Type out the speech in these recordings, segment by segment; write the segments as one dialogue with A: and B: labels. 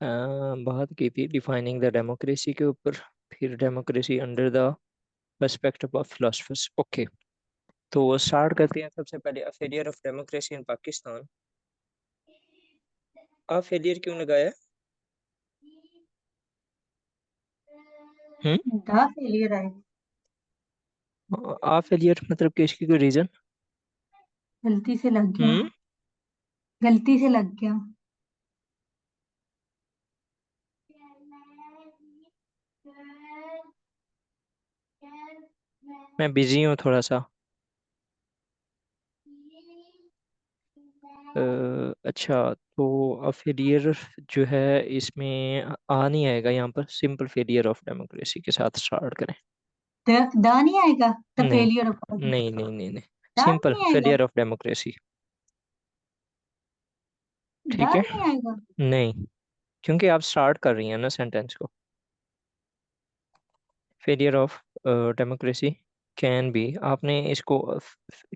A: बात की थी डिफाइनिंग द डेमोक्रेसी के ऊपर, फिर democracy under the perspective of philosophers. Okay, तो स्टार्ट करते हैं सबसे पहले a failure of democracy in Pakistan. A failure क्यों लगाया? हम्म।
B: द फेलियर है।
A: अ फेलियर मतलब कि इसकी कोई रीजन?
B: गलती से लग गया।
A: हम्म।
B: गलती से लग गया।
A: मैं बिजी हूँ थोड़ा सा। अच्छा, तो अ फेलियर जो है इसमें आ नहीं आएगा यहाँ पर, सिंपल फेलियर ऑफ डेमोक्रेसी के साथ स्टार्ट करें।
B: द नहीं आएगा। द
A: नहीं
B: फेलियर ऑफ
A: नहीं नहीं नहीं नहीं,
B: द
A: सिंपल
B: नहीं आएगा।
A: Failure of democracy.
B: द
A: ठीक है।
B: नहीं आएगा।
A: नहीं, क्योंकि आप स्टार्ट कर रही हैं ना सेंटेंस को। Failure of democracy can be, आपने इसको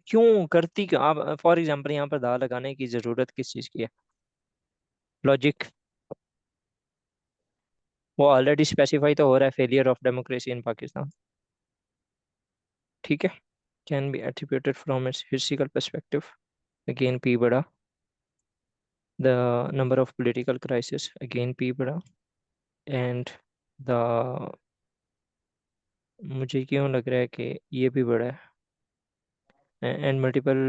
A: क्यों करती क्यों आप? फॉर एग्जांपल यहाँ पर दा लगाने की जरूरत किस चीज़ की है? लॉजिक, वो ऑलरेडी स्पेसिफाई तो हो रहा है, failure of democracy in Pakistan. ठीक है। Can be attributed from its historical perspective, again P बड़ा, the number of political crisis, again P बड़ा, एंड द, मुझे क्यों लग रहा है कि ये भी बड़ा है, and multiple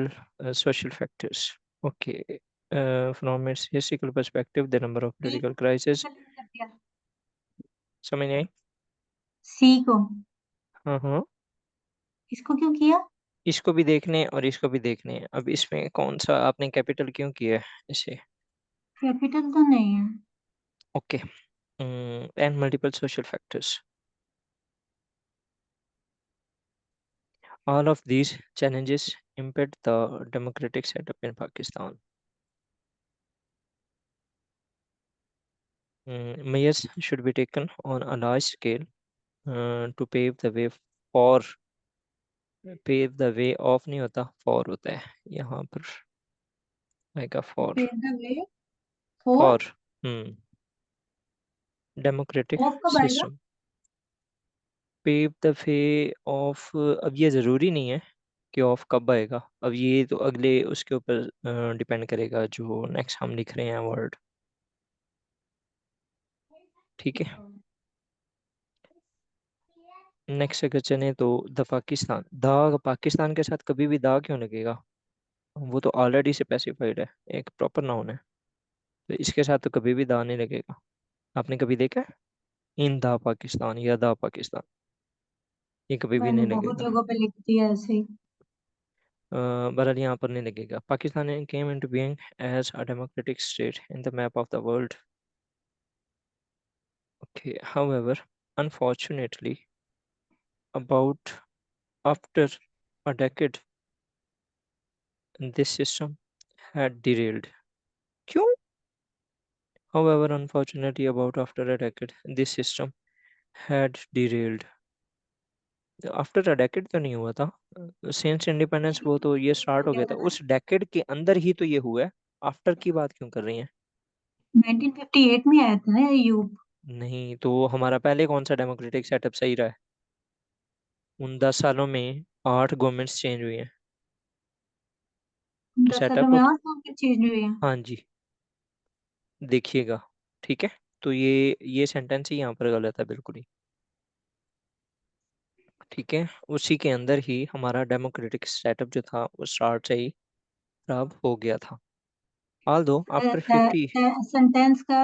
A: social factors. Okay, from its historical perspective, the number of
B: C
A: political
B: को
A: crises.
B: गलत कर दिया।
A: समझ नहीं आई?
B: सी को।
A: हाँ हाँ,
B: इसको क्यों किया?
A: इसको भी देखने हैं और इसको भी देखने हैं। अब इसमें कौन सा आपने कैपिटल क्यों किया है इसे?
B: कैपिटल तो नहीं है।
A: Okay, and multiple social factors, all of these challenges impede the democratic setup in Pakistan. Measures should be taken on a large scale to pave the way for, pave the way of नहीं होता, for होता है यहाँ पर, आएगा for.
B: Paved the way for.
A: For, hmm, democratic
B: of कब आएगा?
A: System. Pave the way of, अब ये ज़रूरी नहीं है कि ऑफ कब आएगा, अब ये तो अगले उसके ऊपर डिपेंड करेगा जो नेक्स्ट हम लिख रहे हैं वर्ड। ठीक है। नेक्स्ट अगर चले तो द पाकिस्तान, द पाकिस्तान के साथ कभी भी दा क्यों लगेगा? वो तो ऑलरेडी स्पेसिफाइड है, एक प्रॉपर नाउन है, तो इसके साथ तो कभी भी दा नहीं लगेगा। आपने कभी देखा है इन द पाकिस्तान या द पाकिस्तान? ये कभी भी
B: मैंने
A: नहीं
B: बहुत
A: लगेगा।
B: जगह पे लिख दिया ऐसे ही।
A: बहरहाल यहाँ पर नहीं लगेगा। Pakistan came into being as a democratic state in the map of the world. Okay, however, unfortunately, about after a decade this system had derailed. क्यों? However, unfortunately, about after a decade this system had derailed. After a decade तो नहीं हुआ था, since independence वो तो ये start
B: हो
A: हो
B: गया
A: गया था,
B: था ना।
A: उस डेकेड के अंदर ही तो ये हुआ है। आफ्टर की बात क्यों कर रही हैं?
B: 1958 में आया था ना ये यूप।
A: नहीं तो हमारा पहले कौन सा डेमोक्रेटिक सेटअप सही रहा है? उन 10 सालों में 8 गवर्नमेंट्स चेंज हुई हैं, तो
B: 10 सालों
A: सेटअप,
B: में और कौन सी चीज हुई है?
A: हाँ जी, देखिएगा। ठीक है, तो ये सेंटेंस ही यहाँ पर गलत है बिल्कुल ही। ठीक है, उसी के अंदर ही हमारा डेमोक्रेटिक सेटअप जो था वो स्टार्ट से ही खराब हो गया था। ऑल दो आफ्टर 50,
B: सेंटेंस का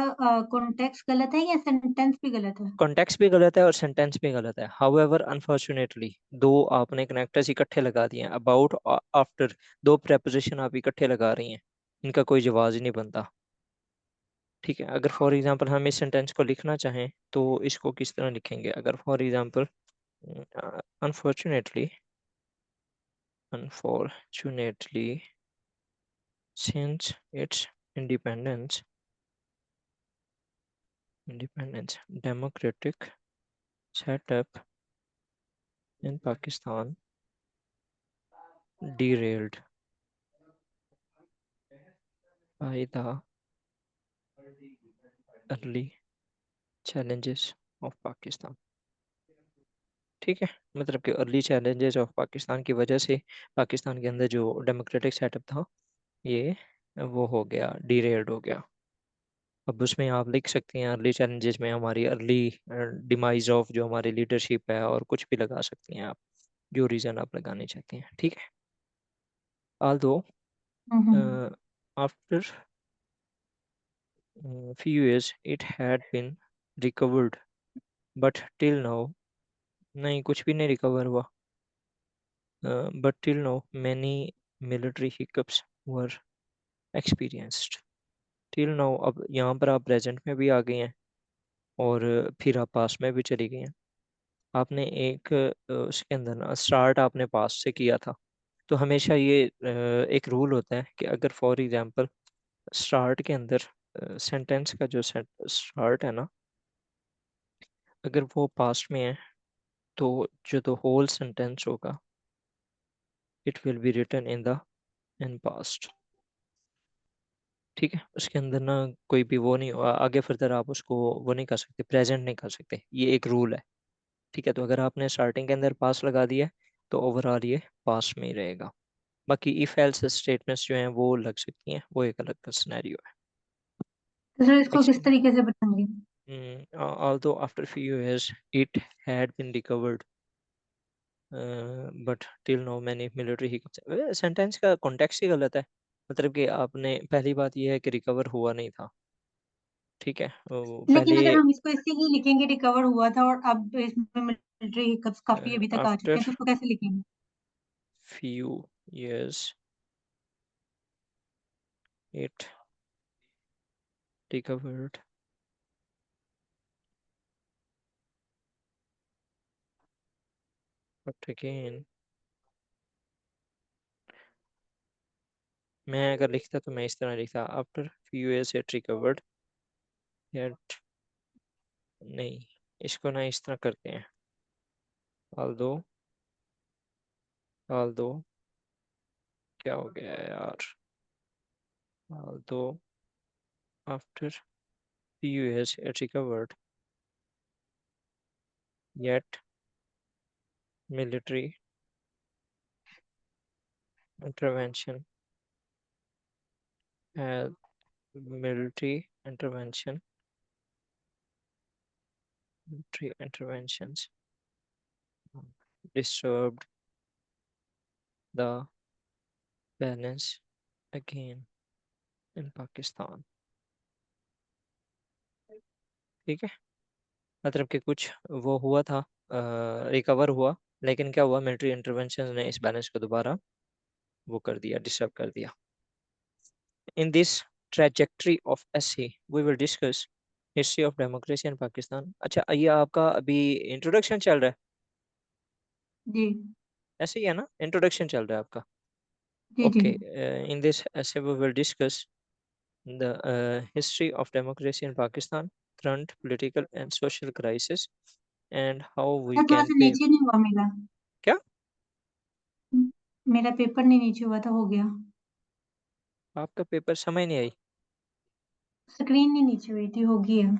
B: कॉन्टेक्स्ट गलत है या सेंटेंस भी गलत है?
A: कॉन्टेक्स्ट भी गलत है और सेंटेंस भी गलत है। हाउएवर अनफॉर्चुनेटली, दो आपने कनेक्टर्स इकट्ठे लगा दिए हैं, अबाउट आफ्टर, दो प्रेपोजिशन आप इकट्ठे लगा रही हैं, इनका कोई जवाब ही नहीं बनता। ठीक है, अगर फॉर एग्जांपल हम इस सेंटेंस को लिखना चाहें तो इसको किस तरह लिखेंगे? अगर for example unfortunately, unfortunately since its independence, democratic setup in Pakistan derailed by the early challenges of Pakistan. ठीक है, मतलब कि अर्ली चैलेंजेस ऑफ पाकिस्तान की वजह से पाकिस्तान के अंदर जो डेमोक्रेटिक सेटअप था ये वो हो गया, डीरेल्ड हो गया। अब उसमें आप लिख सकते हैं अर्ली चैलेंजेस में हमारी अर्ली डिमाइज ऑफ जो हमारी लीडरशिप है, और कुछ भी लगा सकते हैं आप, जो रीज़न आप लगाने चाहते हैं। ठीक है, although
B: hmm.
A: after few years it had been recovered, but till now, नहीं कुछ भी नहीं रिकवर हुआ, but till now many military hiccups were experienced. till now, अब यहाँ पर आप प्रेजेंट में भी आ गए हैं, और फिर आप पास में भी चली गई हैं। आपने एक उसके अंदर ना स्टार्ट आपने पास से किया था, तो हमेशा ये एक रूल होता है कि अगर फॉर एग्जांपल स्टार्ट के अंदर सेंटेंस का जो स्टार्ट है ना, अगर वो पास्ट में है, तो जो द होल सेंटेंस होगा it will be written in the in past. ठीक है, उसके अंदर ना कोई भी वो नहीं, आगे फर्दर आप उसको वो नहीं कर सकते, प्रेजेंट नहीं कर सकते, ये एक रूल है। ठीक है, तो अगर आपने स्टार्टिंग के अंदर पास लगा दिया है, तो ओवरऑल ये पास में ही रहेगा। बाकी इफ एल्स स्टेटमेंट्स जो हैं वो लग सकती हैं, वो एक अलग सिनेरियो है।
B: तो सर इसको
A: नेक्स्ट,
B: किस तरीके से बताएंगे?
A: although after few years it had been recovered, but till know many military hiccups. Sentence का कॉन्टेक्स्ट ही गलत है, मतलब कि आपने पहली बात यह है कि रिकवर हुआ नहीं था। ठीक है,
B: लेकिन
A: पहले
B: अगर हम इसको इससे ही लिखेंगे रिकवर हुआ था और अब इसमें मिलिट्री हिकअप्स काफी अभी तक आ चुके
A: आफ्टर
B: हैं, तो उसको कैसे लिखेंगे?
A: Few years it recovered, but again, मैं अगर लिखता तो मैं इस तरह लिखता, after few years it recovered, yet नहीं, इसको ना इस तरह करते हैं, although although क्या हो गया है यार, although after few years it recovered, yet military intervention has military intervention military interventions disturbed the balance again in Pakistan। ठीक है, मतलब कि कुछ वो हुआ था, रिकवर हुआ, लेकिन क्या हुआ, मिलिट्री इंटरवेंशन ने इस बैलेंस को दोबारा वो कर दिया, डिस्टर्ब कर दिया। In this trajectory of SC we will discuss history of democracy in Pakistan. अच्छा, ये आपका अभी इंट्रोडक्शन चल रहा है,
B: जी
A: ऐसे ही है ना, इंट्रोडक्शन चल रहा है आपका।
B: जी जी।
A: Okay, in this essay we will discuss the history of democracy in Pakistan, current political and social crisis, and how we
B: sir थोड़ा
A: can
B: सा
A: pay।
B: नीचे नहीं हुआ मेरा।
A: क्या?
B: मेरा पेपर नहीं नीचे हुआ था, हो गया।
A: आपका पेपर समझ नहीं आई?
B: स्क्रीन नहीं नीचे हुई थी, हो गई है।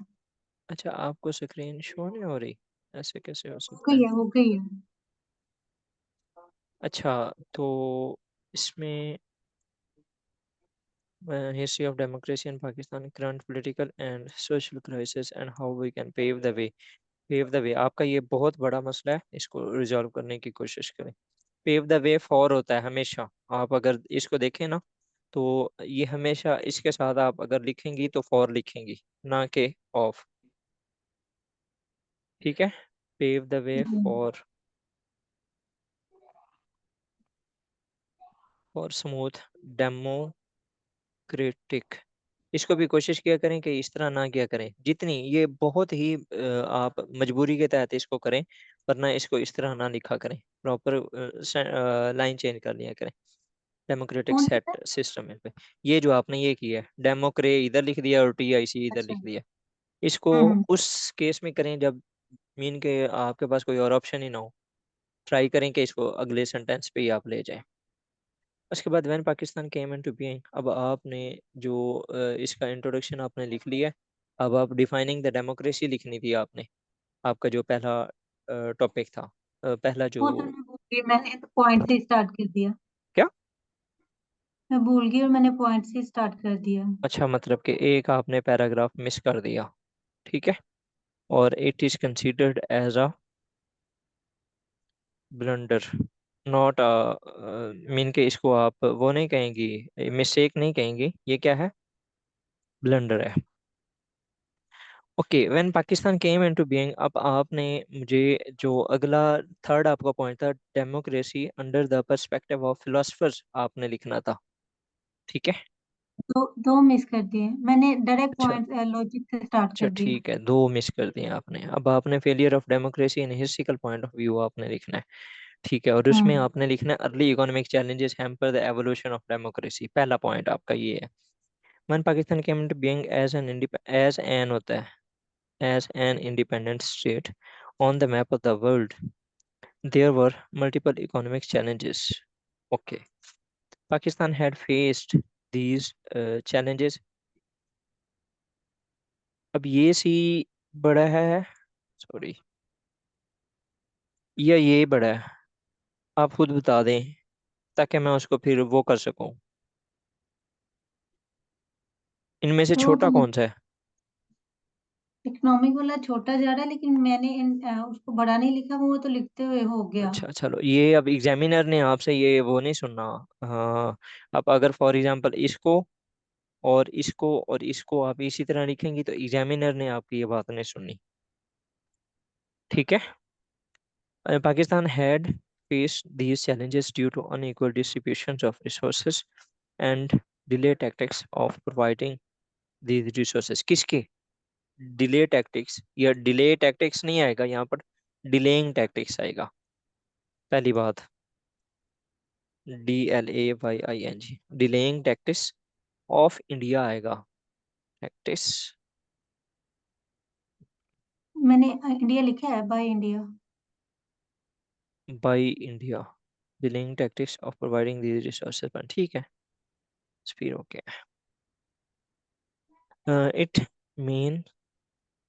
A: अच्छा, आपको स्क्रीन शो नहीं हो रही, ऐसे कैसे हो
B: हो
A: सकता
B: गई
A: है?
B: है, हो गई है।
A: अच्छा, तो इसमें history of democracy in Pakistan, current political and social crisis, and how we can pave the way। Pave the way आपका ये बहुत बड़ा मसला है, इसको रिजॉल्व करने की कोशिश करें। पेव द वे फॉर होता है हमेशा, आप अगर इसको देखें ना, तो ये हमेशा इसके साथ आप अगर लिखेंगी तो फॉर लिखेंगी, ना के ऑफ। ठीक है, पेव द वे
B: जी।
A: For smooth democratic. इसको भी कोशिश किया करें कि इस तरह ना किया करें, जितनी ये बहुत ही आप मजबूरी के तहत इसको करें, वरना इसको इस तरह ना लिखा करें, प्रॉपर लाइन चेंज कर लिया करें डेमोक्रेटिक
B: कौन सी सर?
A: सेट सिस्टम में पे। ये जो आपने ये किया है, डेमोक्रे इधर लिख दिया और टी आई सी इधर
B: अच्छा।
A: लिख दिया, इसको
B: हम्म।
A: उस केस में करें जब मीन के आपके पास कोई और ऑप्शन ही ना हो। ट्राई करें कि इसको अगले सेंटेंस पे ही आप ले जाएं। उसके बाद when Pakistan came into being, अब आपने जो इसका इंट्रोडक्शन आपने लिख लिया है, अब आप डिफाइनिंग द डेमोक्रेसी लिखनी थी आपने, आपका जो पहला टॉपिक था, पहला जो।
B: वो तो मैं भूल गई, मैंने तो पॉइंट से स्टार्ट कर दिया।
A: क्या?
B: मैं भूल गई और मैंने पॉइंट से स्टार्ट कर दिया।
A: अच्छा, मतलब कि एक आपने पैराग्राफ मिस कर दिया। ठीक है। और it is considered as a blunder, not mean के इसको आप वो नहीं कहेंगी, मिस्टेक नहीं कहेंगी, ये क्या है? ब्लंडर है। Okay, when Pakistan came into being, अब आपने मुझे जो अगला थर्ड आपका पॉइंट था, democracy under the perspective of philosophers, आपने लिखना था। ठीक है।
B: दो दो मिस कर दिए मैंने, डायरेक्ट
A: अच्छा।
B: पॉइंट लॉजिक से स्टार्ट
A: अच्छा
B: कर दिया।
A: ठीक है, दो मिस कर दिए आपने। अब आपने failure of democracy in historical point of view आपने लिखना है। ठीक है, और उसमें
B: हम्म।
A: आपने लिखना है early economic challenges hamper the evolution of democracy, पहला पॉइंट आपका ये है। When Pakistan came into being as an होता है, as an independent state on the map of the world, there were multiple economic challenges. Okay, Pakistan had faced these challenges. अब ये सी बड़ा है, सॉरी, ये बड़ा है, आप खुद बता दें ताकि मैं उसको फिर वो कर सकूं। इनमें से
B: तो
A: छोटा कौन सा है?
B: इकोनॉमिक वाला छोटा जा रहा है, लेकिन मैंने उसको बड़ा नहीं लिखा, वो तो लिखते हुए हो गया।
A: अच्छा चलो, ये अब एग्जामिनर ने आपसे ये वो नहीं सुनना। हाँ, अब अगर फॉर एग्जांपल इसको आप इसी तरह लिखेंगी तो एग्जामिनर ने आपकी ये बात नहीं सुननी। ठीक है। Pakistan had faced these challenges due to unequal distributions of resources and delay tactics of providing these resources। किसके? डिले टैक्टिक्स, या डिले टैक्टिक्स नहीं आएगा यहाँ पर, डिलेइंग टैक्टिक्स आएगा। पहली बात, DLAYING, delaying tactics of India आएगा। टैक्टिक्स
B: मैंने इंडिया लिखा है, by India.
A: By India, delaying tactics of providing these resources पर। ठीक है, फिर ओके। इट मेन,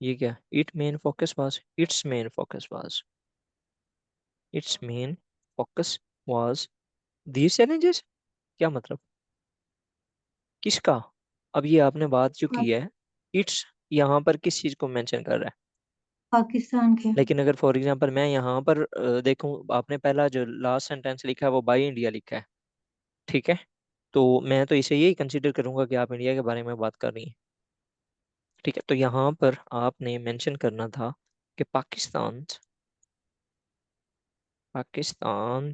A: ये क्या? It's main focus was these challenges, क्या मतलब? किसका? अब ये आपने बात जो की है, इट्स यहाँ पर किस चीज को मेंशन कर रहा है?
B: पाकिस्तान के।
A: लेकिन अगर फॉर एग्जांपल मैं यहाँ पर देखूं, आपने पहला जो लास्ट सेंटेंस लिखा है वो बाई इंडिया लिखा है। ठीक है, तो मैं तो इसे यही कंसीडर करूंगा कि आप इंडिया के बारे में बात कर रही हैं। ठीक है, तो यहाँ पर आपने मेंशन करना था कि Pakistan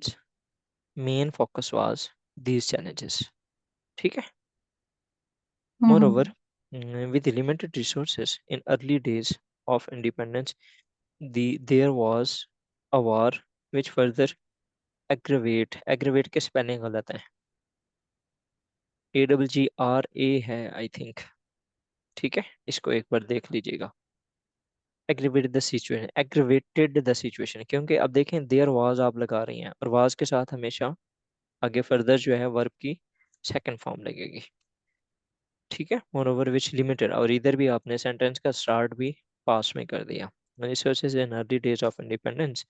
A: main focus was these challenges. ठीक है।
B: हम्म।
A: Moreover, with limited resources in early days of independence, there was a war which further aggravate के स्पेलिंग गलत है, AGGRA है आई थिंक। ठीक है, इसको एक बार देख लीजिएगा। एग्रीवेटेड द सिचुएशन, क्योंकि अब देखें देयर वाज आप लगा रही हैं, और वाज के साथ हमेशा आगे फर्दर जो है वर्ब की सेकंड फॉर्म लगेगी। ठीक है, मोर विच लिमिटेड, और इधर भी आपने सेंटेंस का स्टार्ट भी पास में कर दिया। Resources in early days of independence,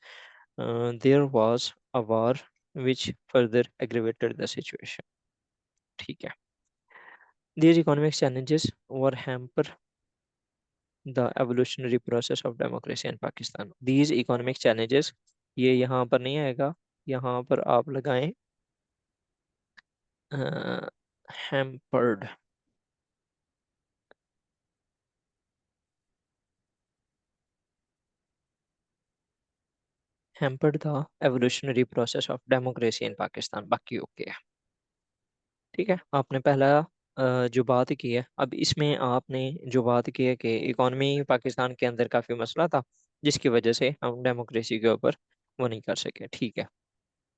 A: there was a war which further aggravated the situation. ठीक है। These economic challenges were hamper the evolutionary process of democracy in Pakistan. These economic challenges, ये यहाँ पर नहीं आएगा, यहाँ पर आप लगाएं hampered, hampered the evolutionary process of democracy in Pakistan। बाकी ओके है। ठीक है, आपने पहला जो बात की है, अब इसमें आपने जो बात की है कि इकॉनमी पाकिस्तान के अंदर काफ़ी मसला था, जिसकी वजह से हम डेमोक्रेसी के ऊपर वो नहीं कर सके। ठीक है।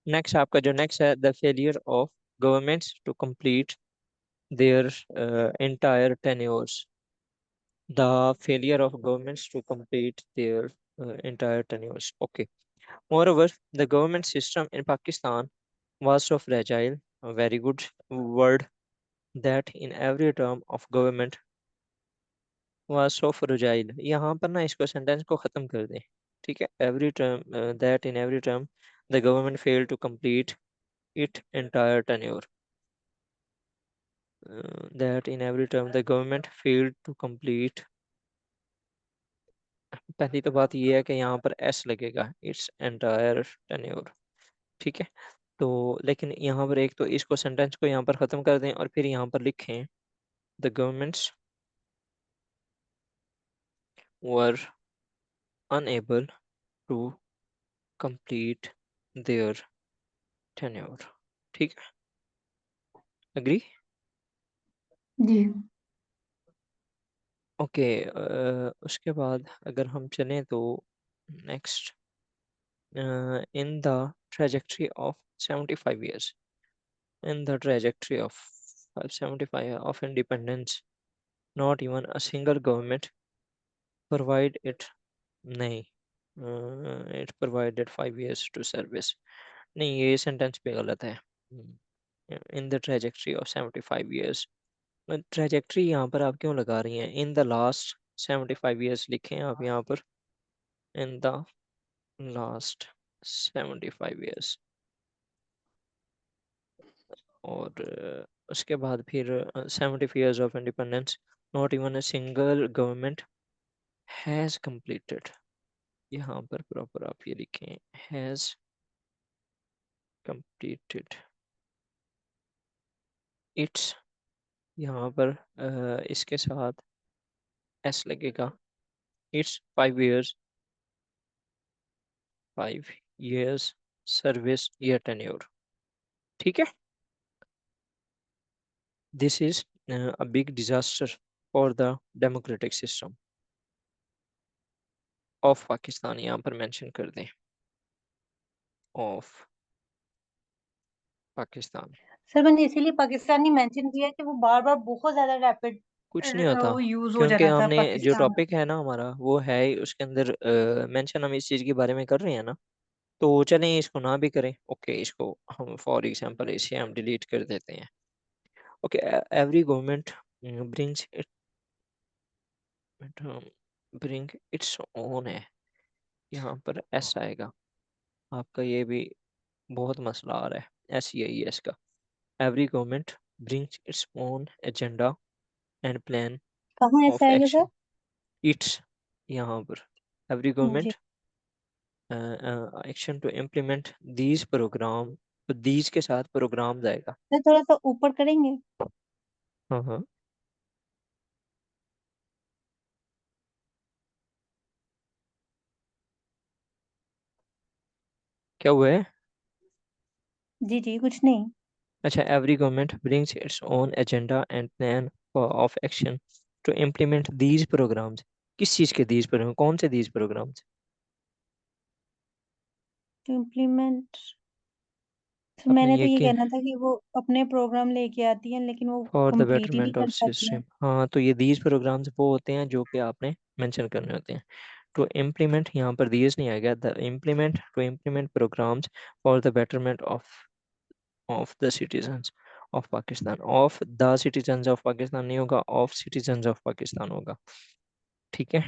A: नेक्स्ट आपका जो नेक्स्ट है, the failure of governments to complete their entire tenures, the failure of governments to complete their entire tenures. Okay. Moreover, the government system in Pakistan was so fragile, a very good word, that in every term of government was so fragile। यहाँ पर ना इसको sentence को ख़त्म कर दें। ठीक है, every term that in every term the government fail to complete it entire tenure. That in every term the government failed to complete। पहली तो बात ये है कि यहाँ पर एस लगेगा, इट्स एंटायर टेन्योर। ठीक है, तो लेकिन यहाँ पर एक तो इसको सेंटेंस को यहाँ पर ख़त्म कर दें और फिर यहाँ पर लिखें the governments were unable to complete their tenure. ठीक है, एग्री।
B: जी।
A: ओके, उसके बाद अगर हम चलें तो next, in the trajectory of 75 years, in the trajectory of 575 of independence, not even a single government provide it। नहीं, it provided 5 years to service। नहीं, ये सेंटेंस पे गलत है। In the trajectory of 75 years, trajectory यहाँ पर आप क्यों लगा रही हैं? इन द लास्ट 75 years लिखें आप यहाँ पर, इन द लास्ट 75 years। और उसके बाद फिर 75 years of independence, not even a single government has completed। यहाँ पर प्रॉपर आप ये लिखें, has completed its। यहाँ पर इसके साथ s लगेगा, its 5 years, 5 years service year tenure। ठीक है, this is a big disaster for the democratic system of Pakistan. यहाँ पर मेंशन कर दें ऑफ पाकिस्तान।
B: सर मैंने इसीलिए पाकिस्तानी मेंशन किया कि वो बार बार बहुत ज्यादा रैपिड
A: कुछ नहीं होता,
B: यूज हो
A: क्योंकि
B: जाता था
A: हमने जो
B: पाकिस्तान में।
A: टॉपिक है ना हमारा वो है ही उसके अंदर मेंशन हम इस चीज़ के बारे में कर रहे हैं ना, तो चलें इसको ना भी करें। ओके, इसको हम फॉर एग्जांपल इसे हम डिलीट कर देते हैं। Okay, every government brings it bring its own है, यहाँ पर एस आएगा। आपका ये भी बहुत मसला आ रहा है, एस यही है इसका। Every government brings its own agenda and plan
B: कहाँ ऐसा
A: ऑफ
B: आएगा सर?
A: एक्शन। इट्स, यहाँ पर एवरी
B: जी।
A: Government action to implement these program, तो दीज के साथ प्रोग्राम आएगा।
B: सर थोड़ा सा ऊपर करेंगे?
A: हाँ हाँ, क्या हुआ है?
B: जी जी, कुछ नहीं।
A: अच्छा, every government brings its own agenda and plan of action to implement these programs. किस चीज़ के दीज प्रोग्राम, कौन से दीज प्रोग्राम्स?
B: टू इम्प्लीमेंट,
A: अपने
B: मैंने तो
A: ये
B: ये
A: के
B: कहना था कि वो अपने प्रोग्राम लेके आती हैं लेकिन वो
A: फॉर द
B: कंप्लीट ही नहीं
A: बेटरमेंट ऑफ
B: कर पाती हैं।
A: सिस्टम। हाँ, तो ये दीज प्रोग्राम्स वो होते हैं जो कि आपने मेंशन करने होते हैं। टू इम्प्लीमेंट, यहाँ पर दीज नहीं आएगा, the implement, to implement programs for the betterment of the citizens of Pakistan. Of the citizens of Pakistan नहीं होगा, ऑफ सिटीजन्स ऑफ पाकिस्तान होगा। ठीक है,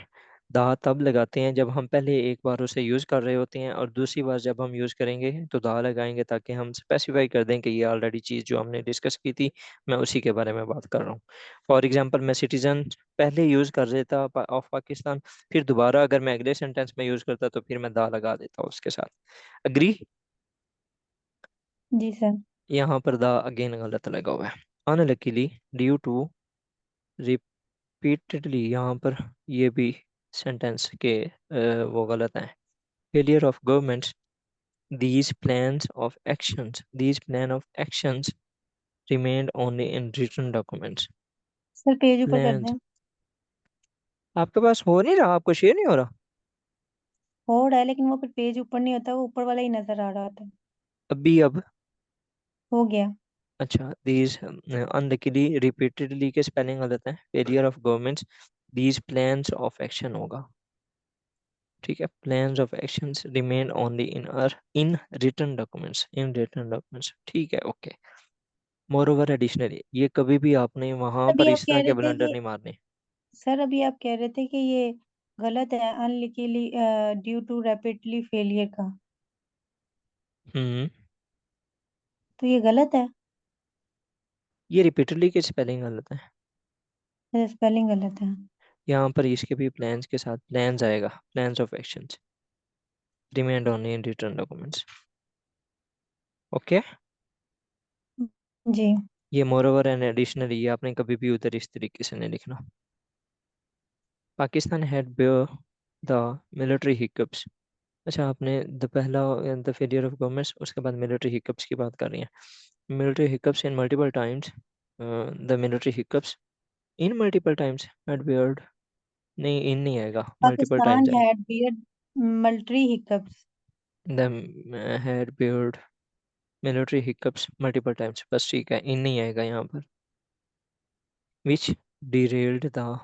A: दा तब लगाते हैं जब हम पहले एक बार उसे यूज़ कर रहे होते हैं, और दूसरी बार जब हम यूज़ करेंगे तो दा लगाएंगे ताकि हम स्पेसिफाई कर दें कि ये ऑलरेडी चीज़ जो हमने डिस्कस की थी, मैं उसी के बारे में बात कर रहा हूँ। फॉर एग्जांपल, मैं सिटीजन पहले यूज़ कर देता ऑफ पाकिस्तान, फिर दोबारा अगर मैं अगले सेंटेंस में यूज़ करता तो फिर मैं दा लगा देता उसके साथ। अग्री।
B: जी सर।
A: यहाँ पर दा अगेन गलत लगा हुआ है। अनलकीली ड्यू टू रिपीटेडली, यहाँ पर ये भी सेंटेंस के वो गलत हैं। Failure of governments, these plans of actions, these plan of actions remained only in written documents।
B: Sir page ऊपर कर
A: plans,
B: दें।
A: आपके पास हो नहीं रहा, आपको शेयर नहीं हो रहा?
B: हो रहा है लेकिन वो फिर पेज ऊपर नहीं होता, वो ऊपर वाला ही नजर आ रहा था।
A: अभी अब?
B: हो गया।
A: अच्छा, these unluckily repeatedly के स्पेलिंग गलत है, failure of governments, these plans of action होगा। ठीक है, plans of actions remain only in written documents, in written documents। ठीक है, ओके। मोर ओवर एडिशनली, ये कभी भी आपने वहां
B: अभी
A: पर
B: आप
A: इस
B: कह
A: तरह के
B: रहे थे
A: ब्लंडर
B: कि
A: नहीं मारने।
B: सर अभी आप कह रहे थे कि ये गलत है, अनलिकीली ड्यू टू रैपिडली फेलियर का,
A: हम्म।
B: तो ये गलत है।
A: ये रिपीटेडली की स्पेलिंग गलत है।
B: स्पेलिंग गलत है।
A: यहाँ पर इसके भी प्लान्स के साथ प्लान्स आएगा, plans of actions remained only in return documents. Okay.
B: जी।
A: ये मोरओवर एंड एडिशनली, ये आपने कभी भी उधर इस तरीके से नहीं लिखना। Pakistan had the military hiccups. अच्छा, आपने द पहला द फेलियर ऑफ गवर्नमेंट्स, उसके बाद मिलिट्री हिकअप्स की बात कर रही हैं। Military hiccups in multiple times, the military hiccups in multiple times had beard. नहीं, इन नहीं आएगा, मल्टीपल
B: पाकिस्तान
A: टाइम्स आएगा।
B: Had beard military hiccups.
A: The had beard military hiccups multiple times, बस ठीक है, इन नहीं आएगा यहाँ पर। विच डिरेल्ड द।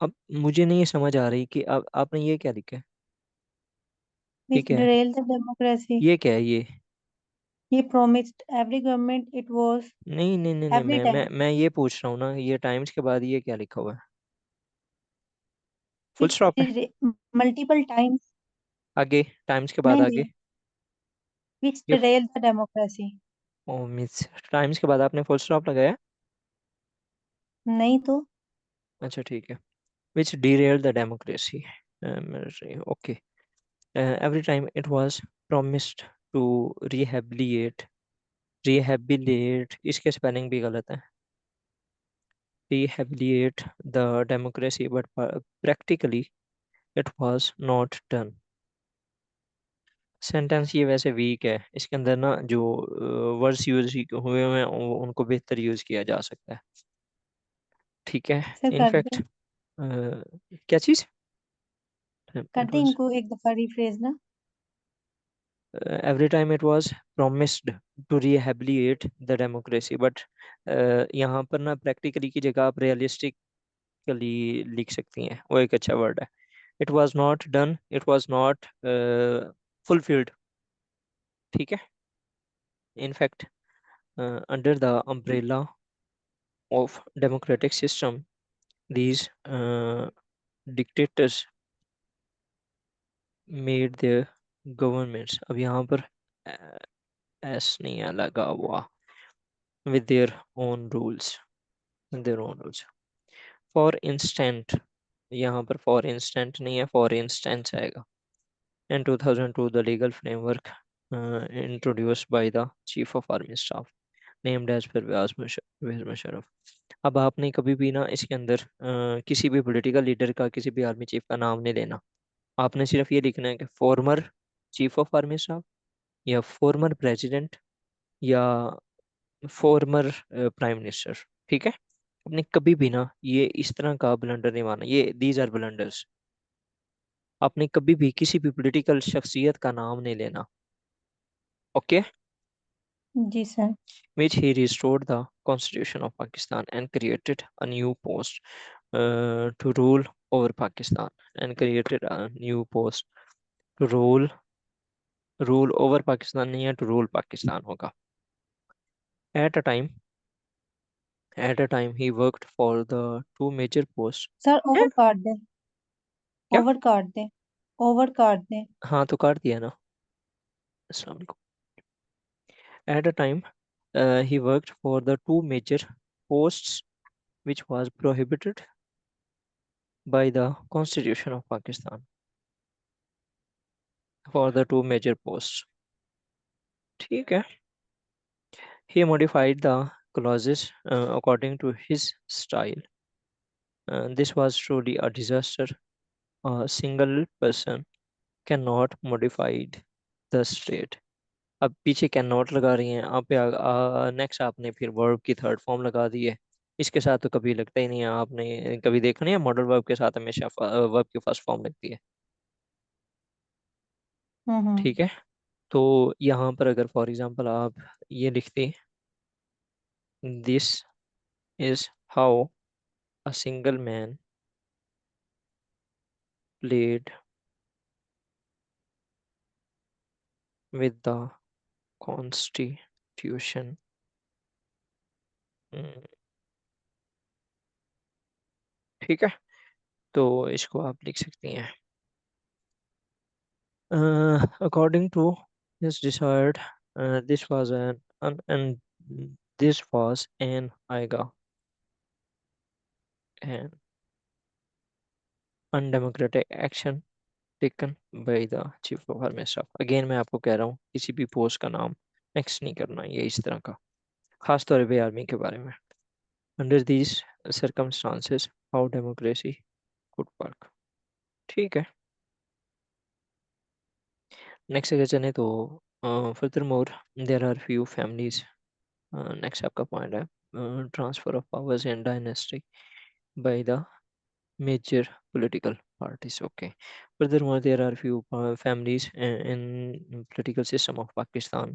A: अब मुझे नहीं समझ आ रही कि अब आपने ये क्या लिखा है। ये
B: विच
A: क्या है?
B: Daryl the democracy.
A: ये क्या है ये?
B: ये promised every government it was
A: नहीं नहीं नहीं नहीं,
B: एवरी टाइम
A: मैं ये पूछ रहा हूँ ना, ये टाइम्स के बाद ये क्या लिखा हुआ है? फुल
B: विच
A: स्टॉप है?
B: Multiple times.
A: आगे, टाइम्स के बाद
B: नहीं
A: आगे?
B: नहीं, विच
A: ये
B: derail the democracy.
A: Oh miss, times के बाद आपने फुल स्टॉप लगाया?
B: नहीं तो।
A: अच्छा ठीक है। Which derailed the democracy, okay. Every time it was promised to rehabilitate. Rehabilitate, इसके स्पेलिंग भी गलत है। Rehabilitate the democracy, but practically it was not done। Sentence ये वैसे वीक है, इसके अंदर ना जो वर्ड्स यूज हुए हुए हैं उनको बेहतर यूज किया जा सकता है। ठीक है।
B: सर कर
A: इनफैक्ट
B: दे।
A: क्या चीज?
B: कर
A: इट
B: दे
A: वाज
B: इनको एक दफा रिफ्रेज ना।
A: Every time it was promised to rehabilitate the democracy, but यहाँ पर ना प्रैक्टिकली की जगह आप रियलिस्टिकली लिख सकती हैं, वो एक अच्छा वर्ड है। It was not done, it was not fulfilled. ठीक है। In fact under the umbrella of democratic system these dictators made their governments. अब यहाँ पर एस नहीं है लगा हुआ, with their own rules, their own rules. For instant, यहाँ पर फॉर इंस्टेंट नहीं है, फॉर इंस्टेंस आएगा। In 2002, the legal framework introduced by the Chief of Army Staff, named as Pervez Musharraf। अब आपने कभी भी ना इसके अंदर किसी भी पॉलिटिकल लीडर का, किसी भी आर्मी चीफ का नाम नहीं लेना। आपने सिर्फ ये लिखना है कि former chief of army staff, या फॉर्मर प्रेसिडेंट, या फॉर्मर प्राइम मिनिस्टर। ठीक है। आपने कभी भी ना ये इस तरह का ब्लंडर नहीं मारना, ये दीज आर ब्लंडर्स। आपने कभी भी किसी भी पॉलिटिकल शख्सियत का नाम नहीं लेना। ओके।
B: जी sir.
A: Which he restored the constitution of Pakistan and created a new post to rule over Pakistan, and created a new post to rule over Pakistan नहीं है, to rule Pakistan होगा। At a time, he worked for the two major posts।
B: Sir
A: हैं?
B: Over काट दे।
A: क्या?
B: Over काट दे। Over काट दे।
A: हाँ तो काट दिया ना। अस्सलाम वालेकुम। At a time, he worked for the two major posts which was prohibited by the Constitution of Pakistan, for the two major posts। ठीक है। He modified the clauses according to his style। This was truly a disaster। A single person cannot modify the state। अब पीछे can not लगा रही हैं आप, next आपने फिर वर्ब की थर्ड फॉर्म लगा दी है। इसके साथ तो कभी लगता ही नहीं है, आपने कभी देखा नहीं है मॉडल वर्ब के साथ हमेशा वर्ब की फर्स्ट फॉर्म लगती है।
B: हम्म।
A: ठीक है। तो यहाँ पर अगर फॉर एग्जांपल आप ये लिखते, this is how a single man played with the constitution। Hmm, ठीक है। तो इसको आप लिख सकती हैं according to this decide this was an this was an आएगा an undemocratic action taken by the chief of army staff। Again मैं आपको कह रहा हूँ किसी भी पोस्ट का नाम नेक्स्ट नहीं करना ये इस तरह का, खास तौर पे आर्मी के बारे में। Under these circumstances how democracy could work। ठीक है, नेक्स्ट अगर चले तो furthermore there are few families. Next आपका पॉइंट है transfer of powers in dynasty by the major political parties। Okay, furthermore there are few families in political system of Pakistan।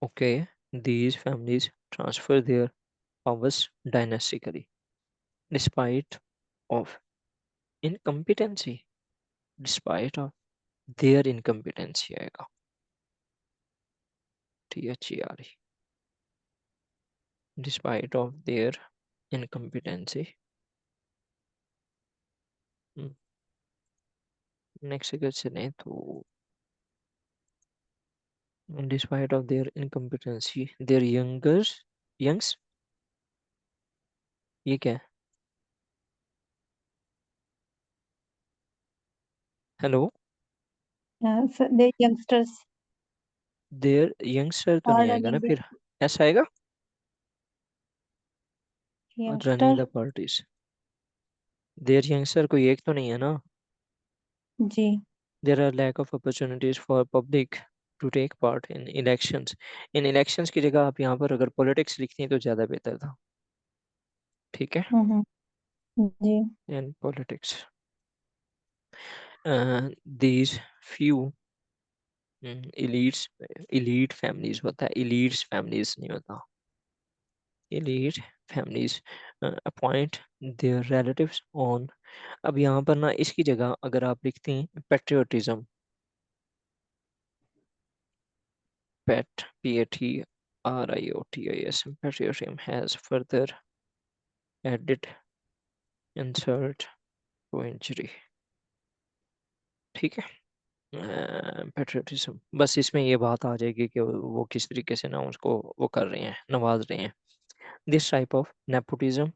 A: Okay, these families transfer their powers dynastically despite of incompetency, despite of their incompetency आएगा THERE, despite of their incompetency। Next अगर चलें तो despite of their incompetency their youngs, ये क्या है? Hello,
B: The youngsters
A: there youngster तो
B: are
A: नहीं आएगा ना
B: running the
A: फिर, ऐसा आएगा running
B: youngster।
A: The parties. There youngster कोई एक तो नहीं है ना।
B: जी।
A: There are lack of opportunities for public to take part in elections. इन इलेक्शंस की जगह आप यहाँ पर अगर पॉलिटिक्स लिखती हैं तो ज़्यादा बेहतर था। ठीक है,
B: हम्म। जी।
A: In politics these few elites, elite families होता है, इलीट्स फैमिलीज नहीं होता, elite families appoint their relatives on। अब यहाँ पर ना इसकी जगह अगर आप लिखते हैं patriotism, pet PATRIOTIS, patriotism has further added insult to injury। ठीक है, पेट्रियोटिज्म बस इसमें ये बात आ जाएगी कि वो किस तरीके से ना उसको वो कर रहे हैं, नवाज रहे हैं। This type of nepotism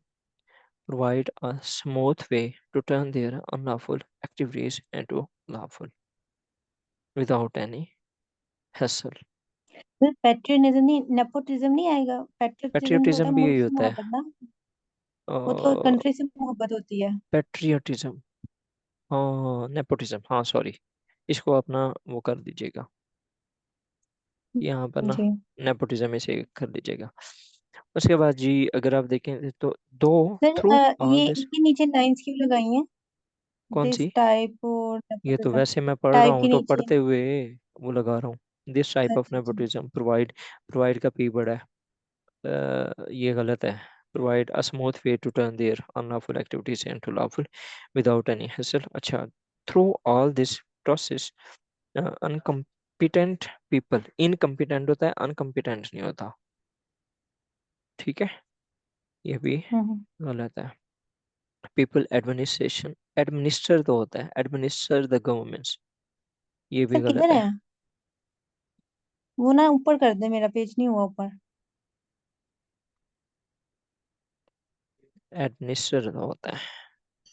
A: provide a smooth way to turn their unlawful activities into lawful without any hassle।
B: फिर पैट्रियनिज्म नहीं, नेपोटिज्म नहीं आएगा। पैट्रियटिज्म तो होता
A: पेट्रियोटिज्म
B: है
A: भी यही
B: मुल्क से
A: होता है,
B: मोहब्बत ना। वो तो कंट्री से मोहब्बत होती है।
A: पेट्रियोटिज्म। हाँ नेपोटिज्म, हाँ सॉरी, इसको अपना वो कर दीजिएगा यहाँ पर ना,
B: जी
A: नेपोटिज्म इसे कर दीजिएगा। उसके बाद जी अगर आप देखें तो दो
B: सर,
A: थ्रू ऑल
B: ये
A: दिस,
B: इनके नीचे लाइंस क्यों लगाई हैं?
A: कौन
B: दिस
A: सी?
B: टाइप और
A: ये तो
B: नेपोटिज्म
A: वैसे मैं पढ़ रहा
B: टाइप
A: हूँ
B: के
A: तो
B: नीचे।
A: पढ़ते हुए वो लगा रहा हूँ। दिस टाइप ऑफ
B: अच्छा अच्छा।
A: नेपोटिज्म प्रोवाइड, प्रोवाइड का पी बड़ा है, ये गलत है। Provide a smooth way to turn their unlawful activities into lawful without any hassle. अच्छा, through all this process uncompetent people, incompetent होता है, अनकम्पिटेंट नहीं होता। ठीक है, ये भी
B: हम्म।
A: गलत है। पीपल एडमिनिस्ट्रेशन, एडमिनिस्टर तो होता है, एडमिनिस्टर द गवर्नमेंट्स, ये भी
B: सर
A: गलत
B: किधर
A: है।
B: है? वो ना ऊपर कर दे, मेरा पेज नहीं हुआ ऊपर।
A: एडमिनिस्टर तो होता है,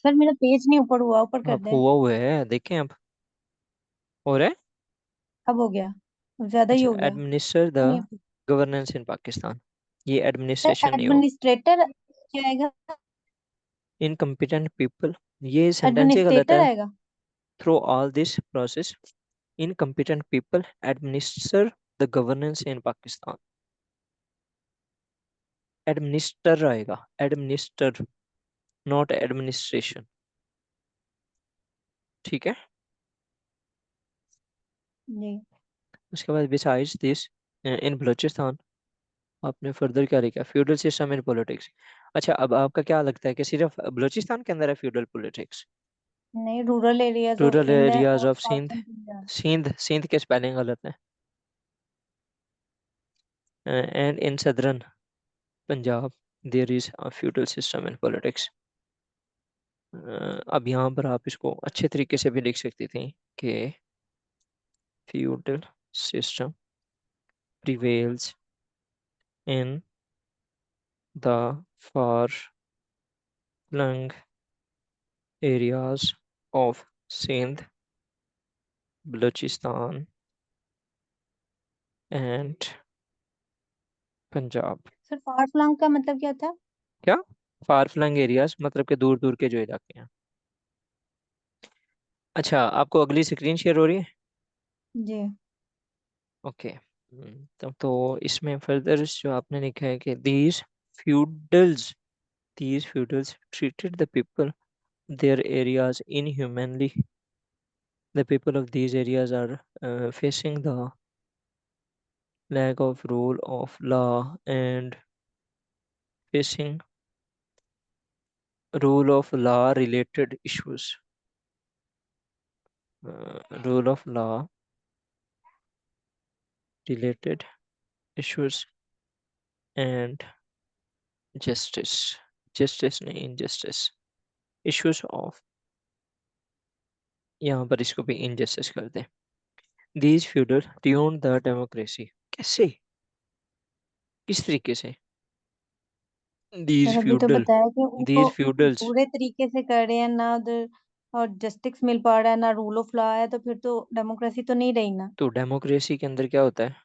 B: सर मेरा पेज नहीं ऊपर हुआ, ऊपर कर
A: अब
B: दे।
A: हुआ हुआ है देखें अब, हो रहा है।
B: अब हो गया, अब ज्यादा ही
A: अच्छा,
B: हो गया।
A: एडमिनिस्टर द
B: नहीं अब।
A: गवर्नेंस इन पाकिस्तान, ये
B: सर
A: एडमिनिस्ट्रेशन नहीं हो।
B: एडमिनिस्ट्रेटर क्या आएगा?
A: इनकम्पिटेंट पीपल, ये सेंटेंस ही गलत
B: एडमिनिस्ट्रेटर
A: है।
B: आएगा।
A: Through all this process incompetent people administer the governance in Pakistan, administer आएगा, एडमिनिस्टर, नॉट एडमिनिस्ट्रेशन। ठीक है,
B: जी।
A: उसके बाद बिसाइड्स दिस इन बलूचिस्तान, आपने फर्दर क्या लिखा, फ्यूडल सिस्टम इन पॉलिटिक्स। अच्छा, अब आपका क्या लगता है कि सिर्फ बलूचिस्तान के अंदर है फ्यूडल पॉलिटिक्स?
B: नहीं, rural areas of
A: rural
B: Sindh है
A: एरियाज
B: और
A: ऑफ सिंध,
B: नॉर्थन पंजाब।
A: सिंध, सिंध के स्पेलिंग गलत है। And in southern Punjab there is a feudal system in politics. अब यहाँ पर आप इसको अच्छे तरीके से भी लिख सकती थी कि feudal system prevails in the far-flung areas of Sindh, Balochistan, and Punjab.
B: Sir far flung का मतलब क्या था?
A: क्या? फार फ्लंग एरियाज मतलब के दूर दूर के जो इलाके हैं। अच्छा, आपको अगली स्क्रीन शेयर हो रही है?
B: जी।
A: ओके। तब तो इसमें फर्दर जो आपने लिखा है कि feudals these feudals treated the people their areas inhumanly. The people of these areas are facing the lack of rule of law and facing rule of law related issues. Rule of law related issues and justice, justice नहीं injustice, issues of, यहाँ पर इसको भी injustice कर दें। These feudal ruined the democracy। कैसे? किस तरीके से?
B: सर
A: These
B: अभी तो
A: feudal,
B: बताया कि उनको
A: these feudals।
B: पूरे तरीके से कर रहे हैं ना उधर, और जस्टिस मिल पा रहा है ना रूल ऑफ लॉ है, तो फिर तो डेमोक्रेसी तो नहीं रही ना।
A: तो डेमोक्रेसी के अंदर क्या होता है?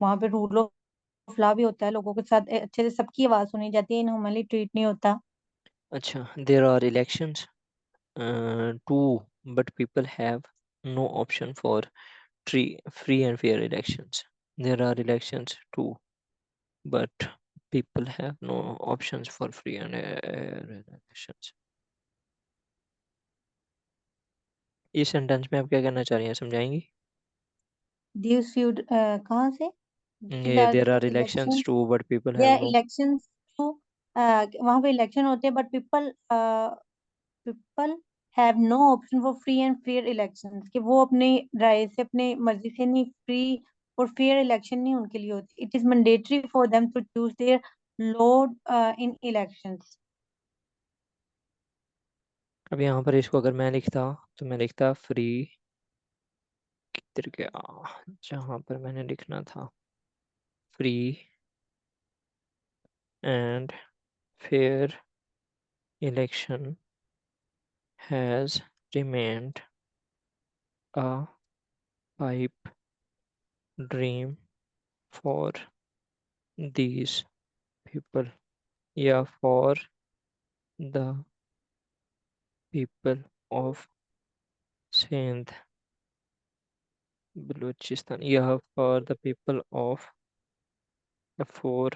B: वहां पे रूल ऑफ लॉ भी होता है, लोगों के साथ अच्छे से सबकी आवाज सुनी जाती है, इनह्यूमनली ट्रीट नहीं होता।
A: अच्छा, there are elections too, but people have no option for free and fair elections. There are elections too, but people have no options for free and fair elections. इस सेंटेंस में आप क्या कहना चाह रही हैं, समझाएंगी?
B: दिस फ्यूड कहाँ से? दीज
A: ये
B: are
A: there are elections
B: election,
A: too, but people
B: या
A: have no।
B: इलेक्शंस तो वहां पे इलेक्शन होते हैं, but people people have no option for free and fair elections, कि वो अपने राय से अपने मर्जी से नहीं, फ्री और फेयर इलेक्शन नहीं उनके लिए होती। It is mandatory for them to choose their lord in elections.
A: अब यहाँ पर इसको अगर मैं लिखता तो मैं लिखता फ्री, किधर गया जहाँ पर मैंने लिखना था, free and fair election has remained a pipe dream for these people, yeah, for the people of Sindh, Balochistan, yeah, for the people of the four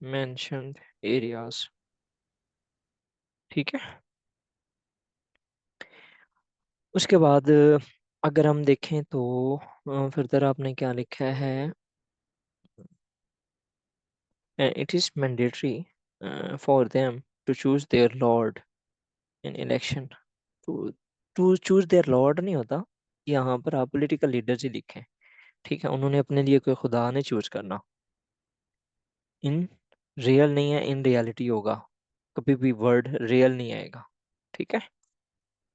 A: mentioned areas। ठीक है। उसके बाद अगर हम देखें तो फर्दर आपने क्या लिखा है? It is mandatory for them to choose their lord in election। To to choose their lord नहीं होता, यहाँ पर आप पॉलिटिकल लीडर्स ही लिखें। ठीक है, उन्होंने अपने लिए कोई खुदा नहीं चूज करना। इन रियल नहीं है, इन रियलिटी होगा। कभी भी वर्ड रियल नहीं आएगा। ठीक है।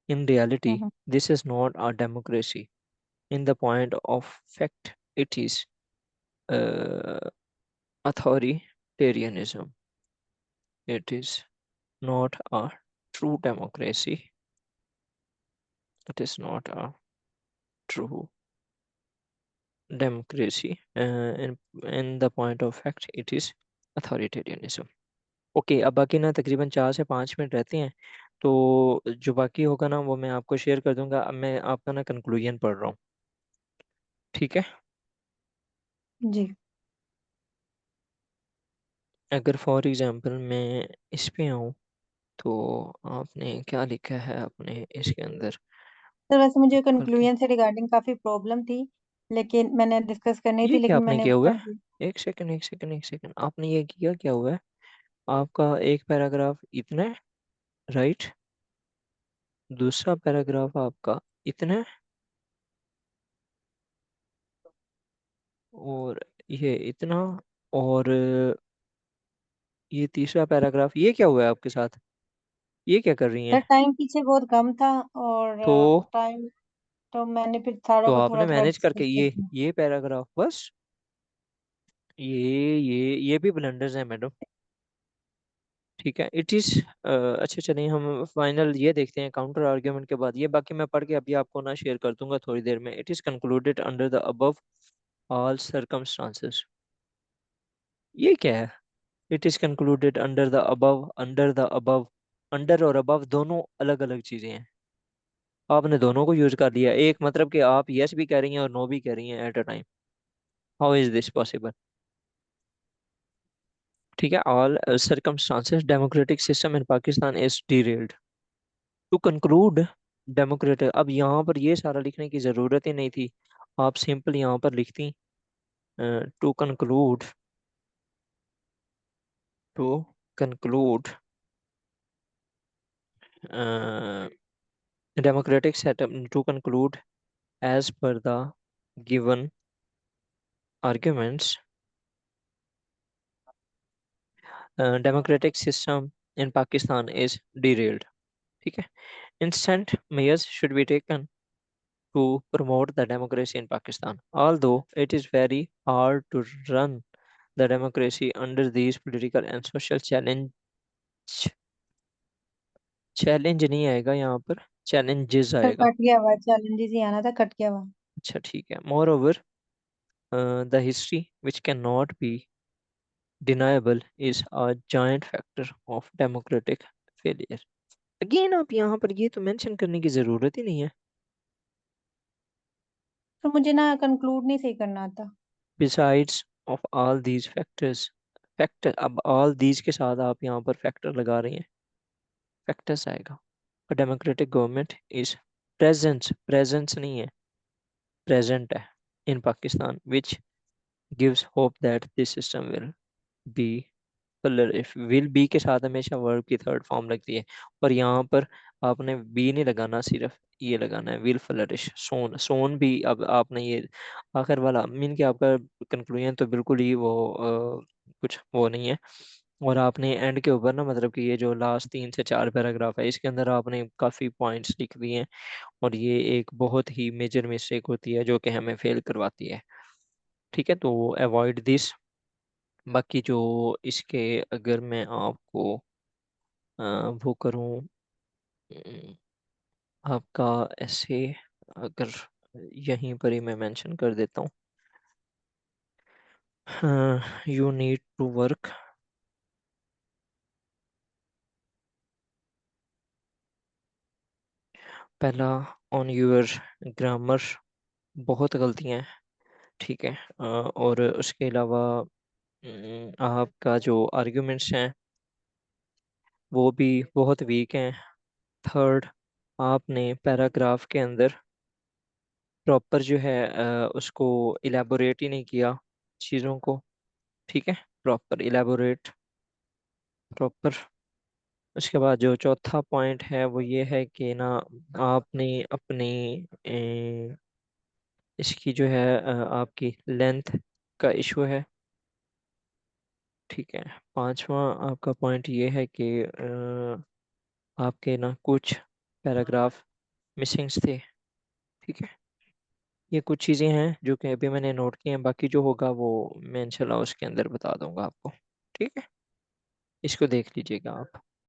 A: In reality
B: hmm.
A: This is not a democracy. In the point of fact it is authoritarianism. It is not a true democracy. It is not a true democracy. In the point of fact it is authoritarianism। Okay, अब बाकी ना तकरीबन 4 से 5 minute रहते हैं, तो जो बाकी होगा ना वो मैं आपको शेयर कर दूंगा। अब मैं आपका ना कंक्लूजन पढ़ रहा हूँ। ठीक है।
B: जी।
A: अगर फॉर एग्जांपल मैं इस पे आऊँ तो आपने क्या लिखा है अपने इसके अंदर?
B: सर वैसे मुझे
A: खोल के,
B: कंक्लूजन से रिगार्डिंग काफी प्रॉब्लम थी, लेकिन मैंने डिस्कस करनी
A: ये
B: थी,
A: क्या
B: लेकिन
A: आपने
B: मैंने
A: किया हुआ है?
B: कंक्लूड।
A: एक सेकंड, एक सेकंड, एक सेकंड, आपने ये किया क्या हुआ है? आपका एक पैराग्राफ इतना है, राइट? दूसरा पैराग्राफ आपका इतना है, और ये इतना, और ये तीसरा पैराग्राफ, ये क्या हुआ है आपके साथ? ये क्या कर रही
B: सर
A: हैं?
B: टाइम पीछे बहुत कम था, और
A: तो
B: टाइम, तो मैंने फिर
A: तो
B: सारों को
A: आपने
B: थोड़ा थोड़ा
A: मैनेज करके
B: डिस्कस कर
A: ये
B: दिया।
A: ये पैराग्राफ बस, ये भी ब्लंडर्स हैं मैडम। ठीक है, इट इज अच्छा चलिए हम फाइनल ये देखते हैं काउंटर आर्ग्यूमेंट के बाद। ये बाकी मैं पढ़ के अभी आपको ना शेयर कर दूंगा थोड़ी देर में। It is concluded under the above all circumstances. ये क्या है? It is concluded under the above, under the above, under और अबव दोनों अलग अलग चीजें हैं। आपने दोनों को यूज कर लिया, एक मतलब कि आप यस भी कह रही हैं और नो भी कह रही हैं at a time. How is this possible? ठीक है, all circumstances democratic system in Pakistan is derailed to conclude democratic. अब यहाँ पर ये सारा लिखने की जरूरत ही नहीं थी, आप सिंपल यहाँ पर लिखती to conclude, to conclude democratic setup, to conclude as per the given arguments, democratic system in Pakistan is derailed। ठीक है, instant measures should be taken to promote the democracy in Pakistan, although it is very hard to run the democracy under these political and social challenge। Challenge नहीं आएगा यहाँ पर, challenges
B: sir
A: आएगा।
B: Cut गया हुआ, challenges ही आना था, cut गया हुआ।
A: अच्छा ठीक है, more over the history which cannot be deniable is a giant factor of democratic failure। Again आप यहाँ पर ये तो मेंशन करने की जरूरत ही नहीं है।
B: तो मुझे ना कंक्लूड नहीं सही करना आता।
A: besides of all these factors, factor, अब all these के साथ आप यहाँ पर फैक्टर लगा रही हैं, फैक्टर्स आएगा। a democratic government is presence, presence नहीं है, present है in Pakistan, which gives hope that this system will be flourish. Will be के साथ हमेशा वर्ब की थर्ड फॉर्म लगती है, और यहाँ पर आपने बी नहीं लगाना, सिर्फ ये लगाना है, विल फ्लरिश सोन, सोन भी। अब आपने ये आखिर वाला मीन के आपका कंक्लूजन तो बिल्कुल ही वो कुछ वो नहीं है। और आपने एंड के ऊपर ना मतलब कि ये जो लास्ट 3 से 4 पैराग्राफ है इसके अंदर आपने काफ़ी पॉइंट्स लिख दिए हैं, और ये एक बहुत ही मेजर मिस्टेक होती है जो कि हमें फेल करवाती है। ठीक है, तो अवॉइड दिस। बाकी जो इसके अगर मैं आपको अ, वो करूं, अम, आपका ऐसे अगर यहीं पर ही मैं मेंशन कर देता हूँ, यू नीड टू वर्क। पहला, ऑन यूर ग्रामर, बहुत गलतियां हैं। ठीक है, और उसके अलावा आपका जो आर्ग्यूमेंट्स हैं वो भी बहुत वीक हैं। थर्ड, आपने पैराग्राफ के अंदर प्रॉपर जो है उसको इलेबोरेट ही नहीं किया चीज़ों को। ठीक है, प्रॉपर इलेबोरेट, प्रॉपर। उसके बाद जो चौथा पॉइंट है वो ये है कि ना आपने अपनी इसकी जो है आपकी लेंथ का इशू है। ठीक है, पांचवा आपका पॉइंट ये है कि आपके ना कुछ पैराग्राफ मिसिंग्स थे। ठीक है, ये कुछ चीज़ें हैं जो कि अभी मैंने नोट की हैं, बाकी जो होगा वो मैं इंशाल्लाह उसके अंदर बता दूंगा आपको। ठीक है, इसको देख लीजिएगा आप।